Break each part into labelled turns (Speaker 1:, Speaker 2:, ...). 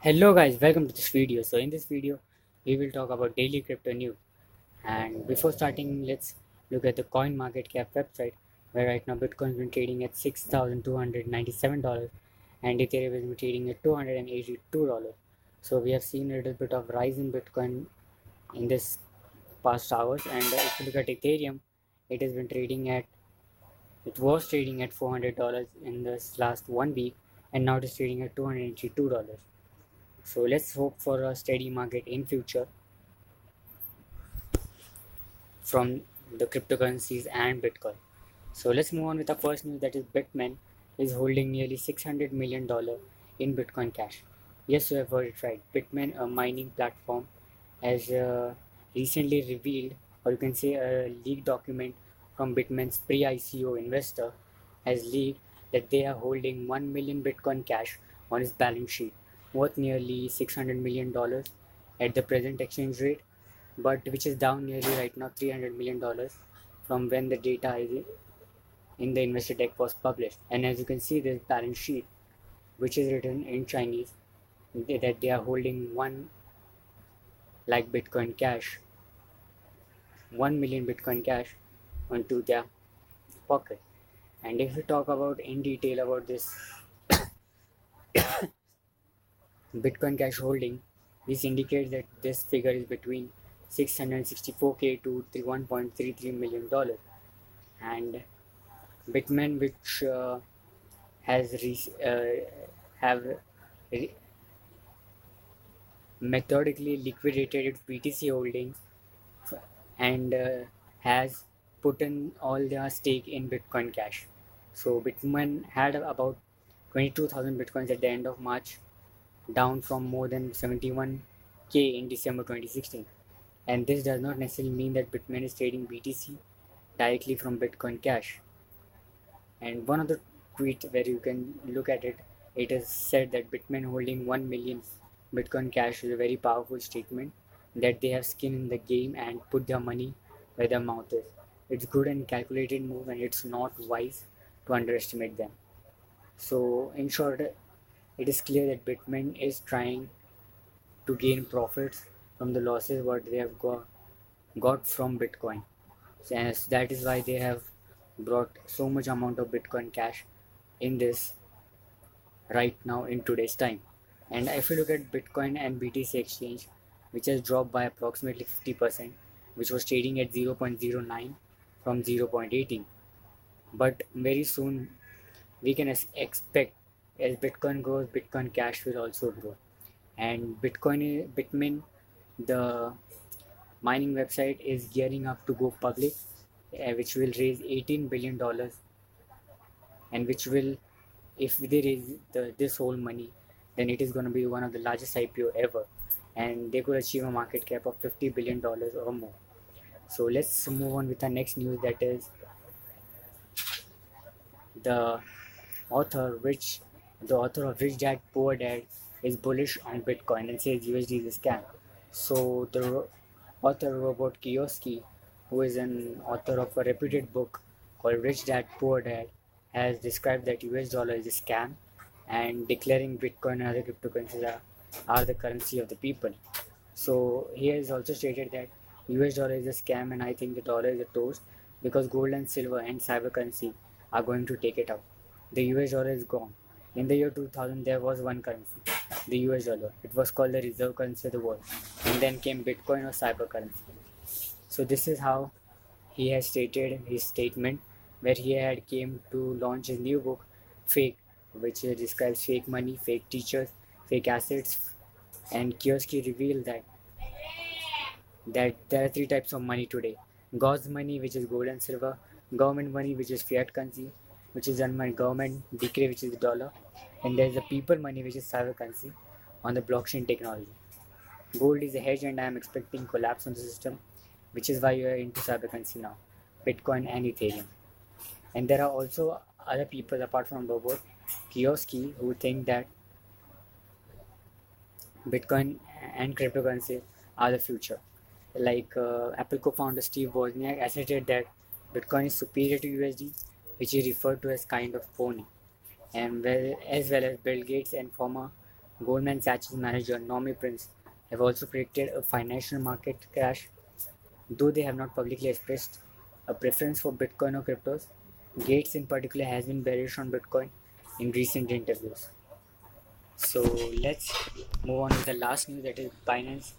Speaker 1: Hello guys, welcome to this video. So in this video, we will talk about daily crypto news. And before starting, let's look at the coin market cap website, where right now Bitcoin has been trading at $6,297 and Ethereum has been trading at $282. So we have seen a little bit of rise in Bitcoin in this past hours. And if you look at Ethereum, it has been trading at it was trading at $400 in this last 1 week, and now it is trading at $282. So let's hope for a steady market in future from the cryptocurrencies and Bitcoin. So let's move on with the first news, that is Bitmain is holding nearly $600 million in Bitcoin cash. Yes, you have heard it right. Bitmain, a mining platform, has recently revealed, or you can say a leaked document from Bitmain's pre-ICO investor has leaked that they are holding 1 million Bitcoin cash on its balance sheet, worth nearly $600 million at the present exchange rate, but which is down nearly right now $300 million from when the data is in the investor deck was published. And as you can see, this balance sheet, which is written in Chinese, that they are holding 1 million Bitcoin cash onto their pocket. And if we talk about in detail about this Bitcoin cash holding, this indicates that this figure is between 664k to 1.33 million dollars. And Bitmain, which has have re- methodically liquidated its BTC holdings and has put in all their stake in Bitcoin Cash. So Bitcoin had about 22,000 Bitcoins at the end of March, down from more than 71k in December 2016. And this does not necessarily mean that Bitcoin is trading BTC directly from Bitcoin Cash. And one of the tweet where you can look at it, it is said that Bitmain holding 1 million Bitcoin cash is a very powerful statement that they have skin in the game and put their money where their mouth is. It's good and calculated move, and it's not wise to underestimate them. So in short, it is clear that Bitmain is trying to gain profits from the losses what they have got from Bitcoin. And that is why they have brought so much amount of Bitcoin cash in this right now in today's time. And if you look at Bitcoin and BTC exchange, which has dropped by approximately 50%, which was trading at 0.09 from 0.18. But very soon we can expect, as Bitcoin grows, Bitcoin Cash will also grow. And Bitmain, the mining website, is gearing up to go public, which will raise $18 billion, and which will, if they raise this whole money, then it is going to be one of the largest IPO ever, and they could achieve a market cap of $50 billion or more. So let's move on with our next news, that is the author, which the author of Rich Dad Poor Dad is bullish on Bitcoin and says USD is a scam. So the author Robert Kiyosaki, who is an author of a reputed book called Rich Dad Poor Dad, has described that US dollar is a scam and declaring Bitcoin and other cryptocurrencies are the currency of the people. So he has also stated that US dollar is a scam, and I think the dollar is a toast because gold and silver and cybercurrency are going to take it out. The US dollar is gone. In the year 2000, there was one currency, the US dollar. It was called the reserve currency of the world. And then came Bitcoin or cybercurrency. So this is how he has stated his statement, where he had came to launch his new book, Fake, which describes fake money, fake teachers, fake assets. And Kioski revealed that there are three types of money today: God's money, which is gold and silver; government money, which is fiat currency, which is run by government decree, which is the dollar; and there is the people money, which is cyber currency on the blockchain technology. Gold is a hedge, and I am expecting collapse on the system, which is why you are into cyber currency now, Bitcoin and Ethereum. And there are also other people apart from Robot Kioski who think that Bitcoin and cryptocurrency are the future. Like Apple co-founder Steve Wozniak asserted that Bitcoin is superior to USD, which he referred to as kind of phony. And as well as Bill Gates and former Goldman Sachs manager Nomi Prince have also predicted a financial market crash, though they have not publicly expressed a preference for Bitcoin or cryptos. Gates, in particular, has been bearish on Bitcoin in recent interviews. So let's move on to the last news, that is Binance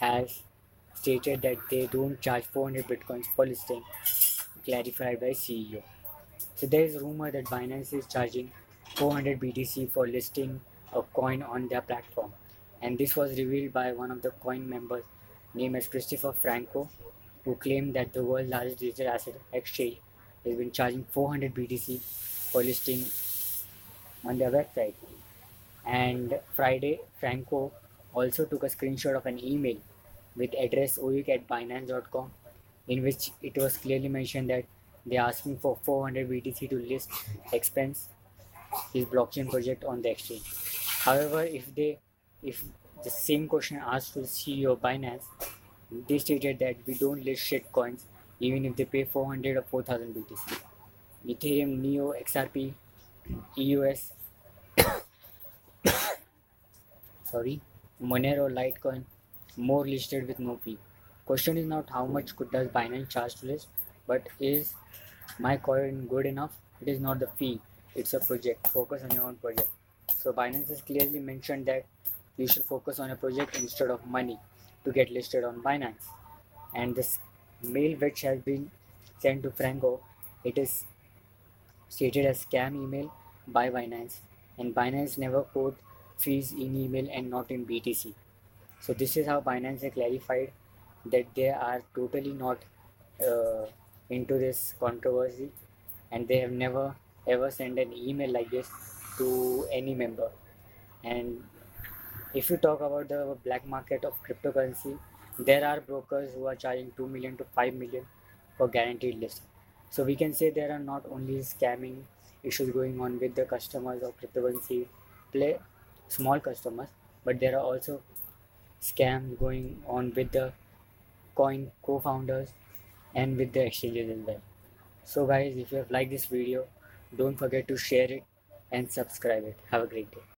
Speaker 1: has stated that they don't charge 400 bitcoins for listing, clarified by CEO. So there is a rumor that Binance is charging 400 BTC for listing a coin on their platform, and this was revealed by one of the coin members named as Christopher Franco, who claimed that the world's largest digital asset exchange has been charging 400 BTC for listing on their website. And Friday, Franco also took a screenshot of an email with address oyuk@binance.com, in which it was clearly mentioned that they are asking for 400 BTC to list expense his blockchain project on the exchange. However, if the same question asked to the CEO of Binance, they stated that we don't list shit coins even if they pay 400 or 4000 BTC. Ethereum, Neo, XRP, EUS, sorry, Monero, Litecoin, more listed with no fee. Question is not how much does Binance charge to list, but is my coin good enough? It is not the fee, it's a project. Focus on your own project. So Binance has clearly mentioned that you should focus on a project instead of money to get listed on Binance. And this mail which has been sent to Franco, it is stated as scam email by Binance, and Binance never quote fees in email and not in BTC. So this is how Binance has clarified that they are totally not uh, into this controversy, and they have never ever sent an email like this to any member. And if you talk about the black market of cryptocurrency, there are brokers who are charging 2 million to 5 million for guaranteed listing. So we can say there are not only scamming issues going on with the customers of cryptocurrency play small customers, but there are also scams going on with the coin co-founders and with the exchanges as well. So guys, if you have liked this video, don't forget to share it and subscribe it. Have a great day.